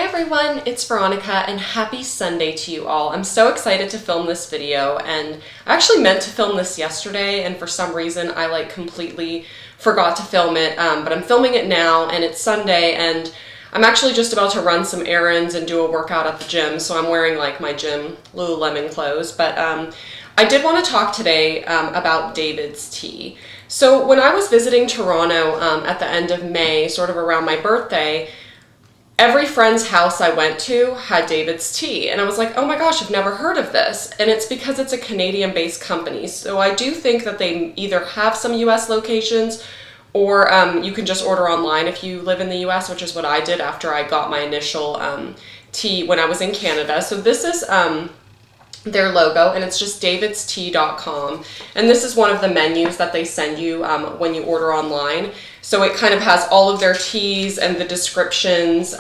Hi everyone, it's Veronica and happy Sunday to you all. I'm so excited to film this video, and I actually meant to film this yesterday and for some reason I completely forgot to film it, but I'm filming it now and it's Sunday and I'm actually just about to run some errands and do a workout at the gym, so I'm wearing my gym Lululemon clothes, but I did want to talk today about DavidsTea. So when I was visiting Toronto at the end of May, sort of around my birthday, every friend's house I went to had DavidsTea, and I was like, oh my gosh, I've never heard of this. And it's because it's a Canadian-based company. So I do think that they either have some US locations or you can just order online if you live in the US, which is what I did after I got my initial tea when I was in Canada. So this is their logo, and it's just davidstea.com, and this is one of the menus that they send you when you order online. So it kind of has all of their teas and the descriptions.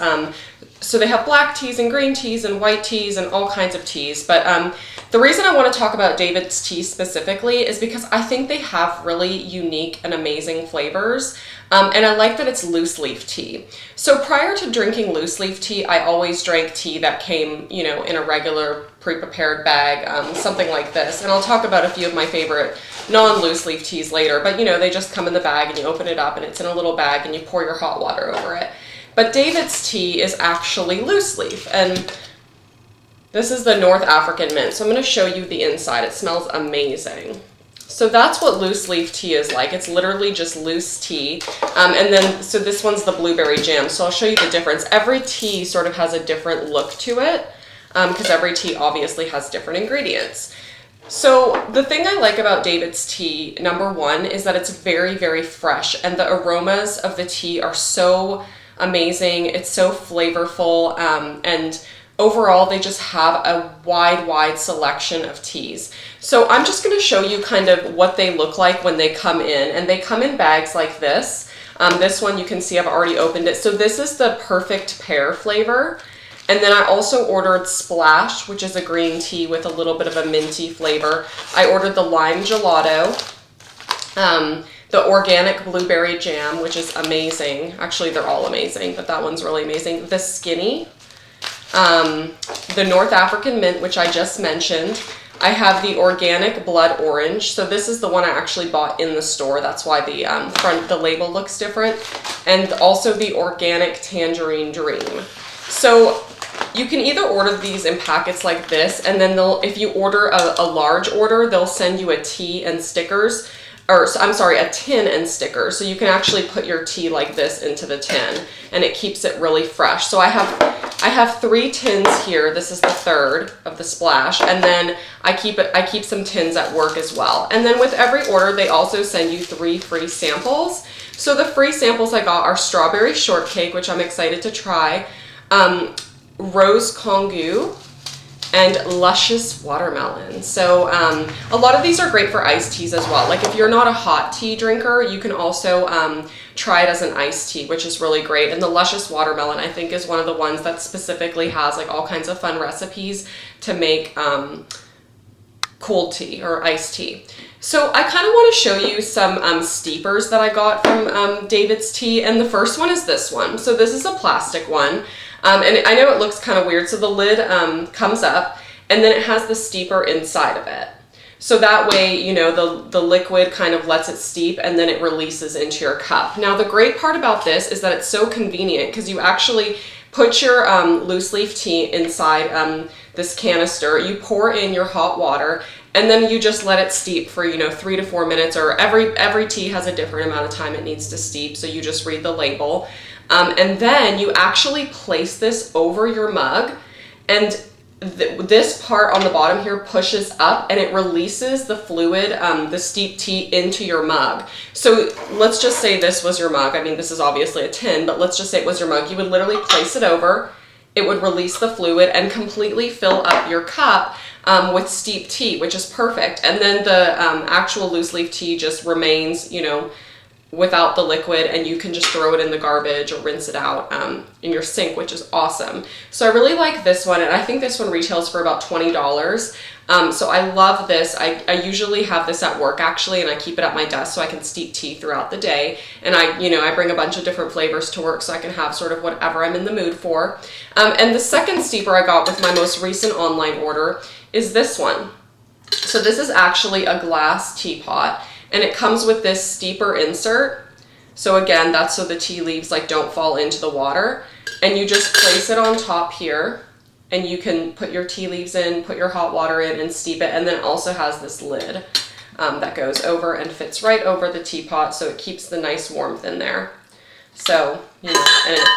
So they have black teas and green teas and white teas and all kinds of teas. But the reason I want to talk about DavidsTea specifically is because I think they have really unique and amazing flavors. And I like that it's loose leaf tea. So prior to drinking loose leaf tea, I always drank tea that came, in a regular pre-prepared bag, something like this. And I'll talk about a few of my favorite non-loose leaf teas later, but they just come in the bag and you open it up and it's in a little bag and you pour your hot water over it. But DavidsTea is actually loose leaf, and this is the North African mint. So I'm going to show you the inside. It smells amazing. So that's what loose leaf tea is like. It's literally just loose tea. And then, so this one's the blueberry jam. So I'll show you the difference. Every tea sort of has a different look to it, because every tea obviously has different ingredients. So the thing I like about DavidsTea, number one, is that it's very, very fresh, and the aromas of the tea are so amazing. It's so flavorful, and overall they just have a wide selection of teas. So I'm just going to show you kind of what they look like when they come in, and they come in bags like this. This one you can see I've already opened it. So this is the perfect pear flavor. And then I also ordered Splash, which is a green tea with a little bit of a minty flavor. I ordered the lime gelato, the organic blueberry jam, which is amazing. Actually, they're all amazing, but that one's really amazing. The skinny, the North African mint, which I just mentioned. I have the organic blood orange. So this is the one I actually bought in the store. That's why the label looks different. And also the organic tangerine dream. So you can either order these in packets like this, and then if you order a large order, they'll send you a tea and stickers, or I'm sorry, a tin and stickers. So you can actually put your tea like this into the tin, and it keeps it really fresh. So I have 3 tins here. This is the third of the Splash, and then I keep some tins at work as well. And then with every order, they also send you 3 free samples. So the free samples I got are strawberry shortcake, which I'm excited to try, rose congu, and luscious watermelon. So a lot of these are great for iced teas as well. Like if you're not a hot tea drinker, you can also try it as an iced tea, which is really great. And the luscious watermelon, I think, is one of the ones that specifically has all kinds of fun recipes to make cold tea or iced tea. So I kind of want to show you some steepers that I got from DavidsTea, and the first one is this one. So this is a plastic one. And I know it looks kind of weird. So the lid comes up, and then it has the steeper inside of it. So that way, the liquid kind of lets it steep, and then it releases into your cup. Now, the great part about this is that it's so convenient, because you actually put your loose leaf tea inside this canister. You pour in your hot water, and then you just let it steep for 3 to 4 minutes, or every tea has a different amount of time it needs to steep. So you just read the label. And then you actually place this over your mug, and this part on the bottom here pushes up, and it releases the fluid, the steep tea, into your mug. So let's just say this was your mug. I mean, this is obviously a tin, but let's just say it was your mug. You would literally place it over, it would release the fluid and completely fill up your cup with steep tea, which is perfect. And then the actual loose leaf tea just remains, without the liquid, and you can just throw it in the garbage or rinse it out in your sink, which is awesome. So I really like this one, and I think this one retails for about $20. So I love this. I usually have this at work actually, and I keep it at my desk so I can steep tea throughout the day. And I bring a bunch of different flavors to work so I can have sort of whatever I'm in the mood for. And the second steeper I got with my most recent online order is this one. So this is actually a glass teapot, and it comes with this steeper insert. So again, that's so the tea leaves like don't fall into the water, and you just place it on top here, and you can put your tea leaves in, put your hot water in, and steep it. And then it also has this lid that goes over and fits right over the teapot, so it keeps the nice warmth in there. So, and it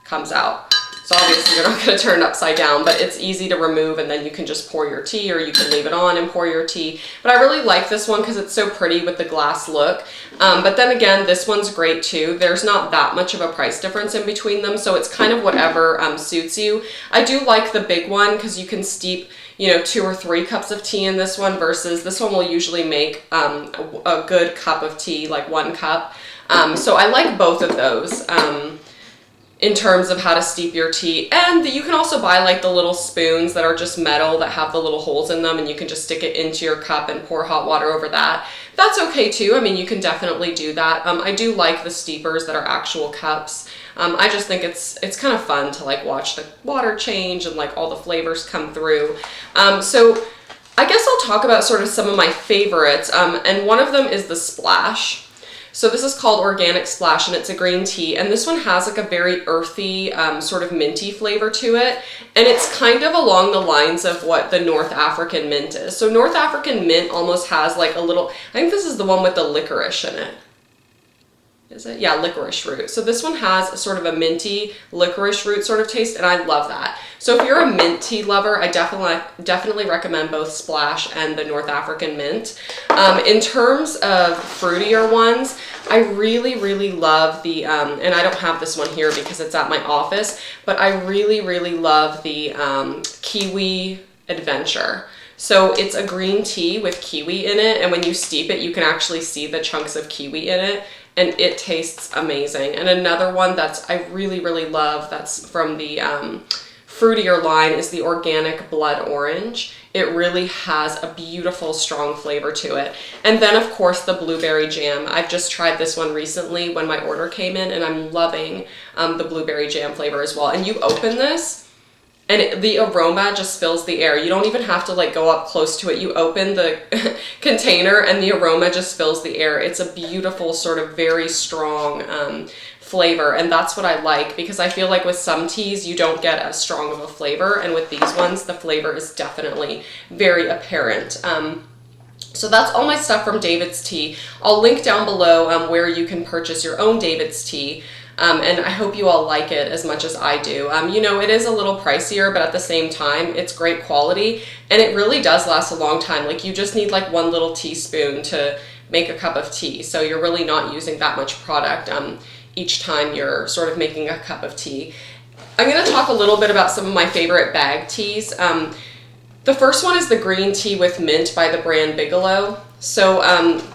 comes out. So obviously you're not going to turn it upside down, but it's easy to remove, and then you can just pour your tea, or you can leave it on and pour your tea. But I really like this one because it's so pretty with the glass look. But then again, this one's great too. There's not that much of a price difference in between them, so it's kind of whatever suits you. I do like the big one because you can steep 2 or 3 cups of tea in this one, versus this one will usually make a good cup of tea, like 1 cup. So I like both of those. In terms of how to steep your tea. And you can also buy like the little spoons that are just metal that have the little holes in them, and you can just stick it into your cup and pour hot water over that. That's okay too. I mean, you can definitely do that. I do like the steepers that are actual cups. I just think it's kind of fun to like watch the water change and like all the flavors come through. So I guess I'll talk about sort of some of my favorites. And one of them is the Splash. So this is called Organic Splash, and it's a green tea, and this one has like a very earthy, sort of minty flavor to it, and it's kind of along the lines of what the North African mint is. So North African mint almost has like a little, I think this is the one with the licorice in it. Is it? Yeah, licorice root. So this one has a sort of a minty licorice root sort of taste, and I love that. So if you're a mint tea lover, I definitely recommend both Splash and the North African mint. In terms of fruitier ones, I really, really love the, and I don't have this one here because it's at my office, but I really, really love the Kiwi Adventure. So it's a green tea with kiwi in it, and when you steep it, you can actually see the chunks of kiwi in it, and it tastes amazing. And another one that's I really, really love that's from the fruitier line is the Organic Blood Orange. It really has a beautiful, strong flavor to it. And then of course the blueberry jam. I've just tried this one recently when my order came in, and I'm loving the blueberry jam flavor as well. And you open this, and the aroma just fills the air. You don't even have to like go up close to it. You open the container and the aroma just fills the air. It's a beautiful sort of very strong flavor, and that's what I like, because I feel like with some teas you don't get as strong of a flavor, and with these ones the flavor is definitely very apparent. So that's all my stuff from DavidsTea. I'll link down below where you can purchase your own DavidsTea. And I hope you all like it as much as I do. It is a little pricier, but at the same time, it's great quality, and it really does last a long time. Like, you just need like 1 little teaspoon to make a cup of tea, so you're really not using that much product each time you're sort of making a cup of tea. I'm going to talk a little bit about some of my favorite bag teas. The first one is the green tea with mint by the brand Bigelow. So,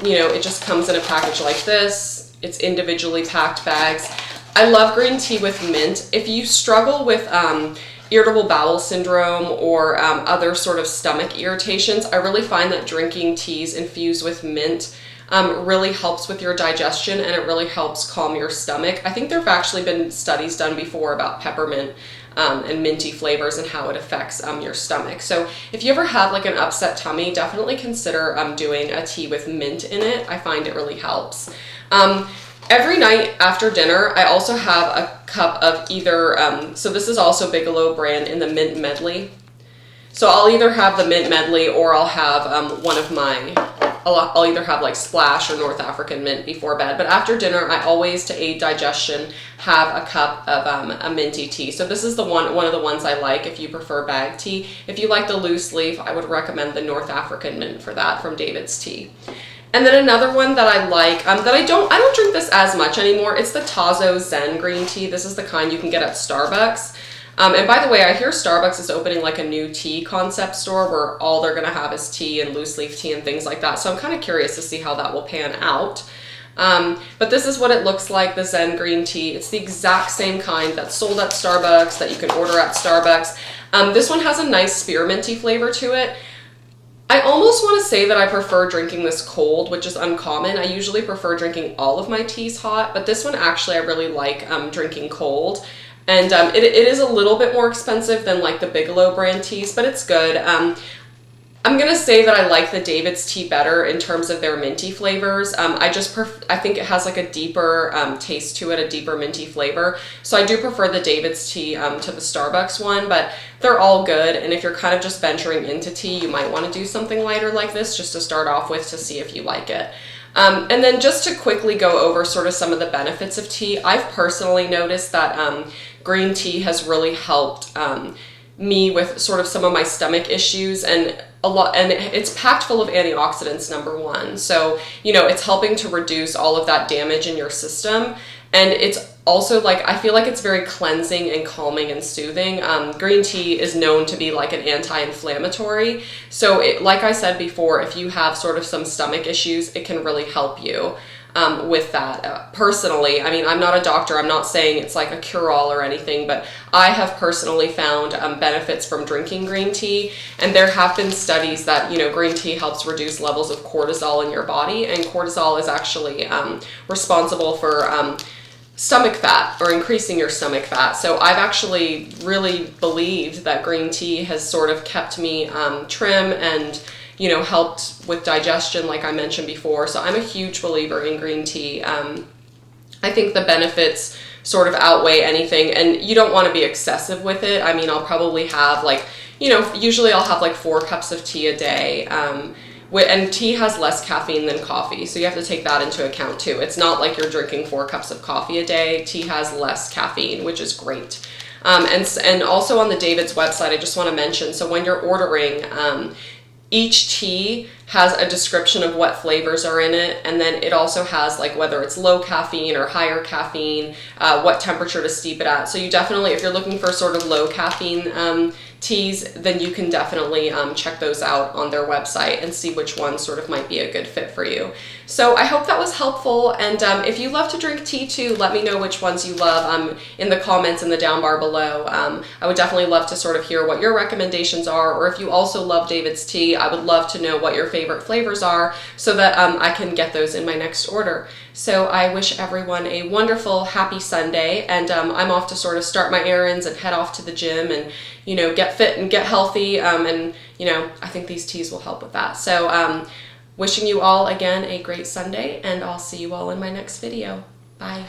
it just comes in a package like this. It's individually packed bags. I love green tea with mint. If you struggle with irritable bowel syndrome or other sort of stomach irritations, I really find that drinking teas infused with mint really helps with your digestion, and it really helps calm your stomach. I think there have actually been studies done before about peppermint and minty flavors and how it affects your stomach. So if you ever have like an upset tummy, definitely consider doing a tea with mint in it. I find it really helps. Every night after dinner, I also have a cup of either, so this is also Bigelow brand in the mint medley. So I'll either have the mint medley, or I'll have one of my, I'll either have like Splash or North African mint before bed. But after dinner, I always, to aid digestion, have a cup of a minty tea. So this is the one of the ones I like if you prefer bag tea. If you like the loose leaf, I would recommend the North African mint for that from DavidsTea. And then another one that I like, that I don't drink this as much anymore, it's the Tazo Zen green tea. This is the kind you can get at Starbucks. And by the way, I hear Starbucks is opening like a new tea concept store where all they're gonna have is tea and loose leaf tea and things like that. So I'm kind of curious to see how that will pan out. But this is what it looks like, the Zen green tea. It's the exact same kind that's sold at Starbucks, that you can order at Starbucks. This one has a nice spearminty flavor to it. I almost want to say that I prefer drinking this cold, which is uncommon. I usually prefer drinking all of my teas hot, but this one actually I really like drinking cold. And it is a little bit more expensive than like the Bigelow brand teas, but it's good. I'm going to say that I like the DavidsTea better in terms of their minty flavors. I think it has like a deeper taste to it, a deeper minty flavor. So I do prefer the DavidsTea to the Starbucks one, but they're all good. And if you're kind of just venturing into tea, you might want to do something lighter like this just to start off with to see if you like it. And then just to quickly go over sort of some of the benefits of tea, I've personally noticed that green tea has really helped me with sort of some of my stomach issues, and it's packed full of antioxidants, number one. So, you know, it's helping to reduce all of that damage in your system. And it's also like, I feel like it's very cleansing and calming and soothing. Green tea is known to be like an anti-inflammatory. So like I said before, if you have sort of some stomach issues, it can really help you with that. Personally, I mean, I'm not a doctor. I'm not saying it's like a cure-all or anything, but I have personally found benefits from drinking green tea. And there have been studies that, you know, green tea helps reduce levels of cortisol in your body. And cortisol is actually responsible for stomach fat, or increasing your stomach fat. So I've actually really believed that green tea has sort of kept me trim and, you know, helped with digestion, like I mentioned before. So I'm a huge believer in green tea. I think the benefits sort of outweigh anything, and you don't want to be excessive with it. I mean, I'll probably have like, you know, usually I'll have like 4 cups of tea a day. And tea has less caffeine than coffee, so you have to take that into account too. It's not like you're drinking 4 cups of coffee a day. Tea has less caffeine, which is great. And also on the David's website, I just want to mention, so when you're ordering, each tea has a description of what flavors are in it, and then it also has like whether it's low caffeine or higher caffeine, what temperature to steep it at. So you definitely, if you're looking for sort of low caffeine teas, then you can definitely check those out on their website and see which one sort of might be a good fit for you. So I hope that was helpful, and if you love to drink tea too, let me know which ones you love in the comments in the down bar below. I would definitely love to sort of hear what your recommendations are, or if you also love DavidsTea, I would love to know what your favorite flavors are so that I can get those in my next order. So I wish everyone a wonderful, happy Sunday, and I'm off to sort of start my errands and head off to the gym and, you know, get fit and get healthy, and, you know, I think these teas will help with that. So wishing you all, again, a great Sunday, and I'll see you all in my next video. Bye.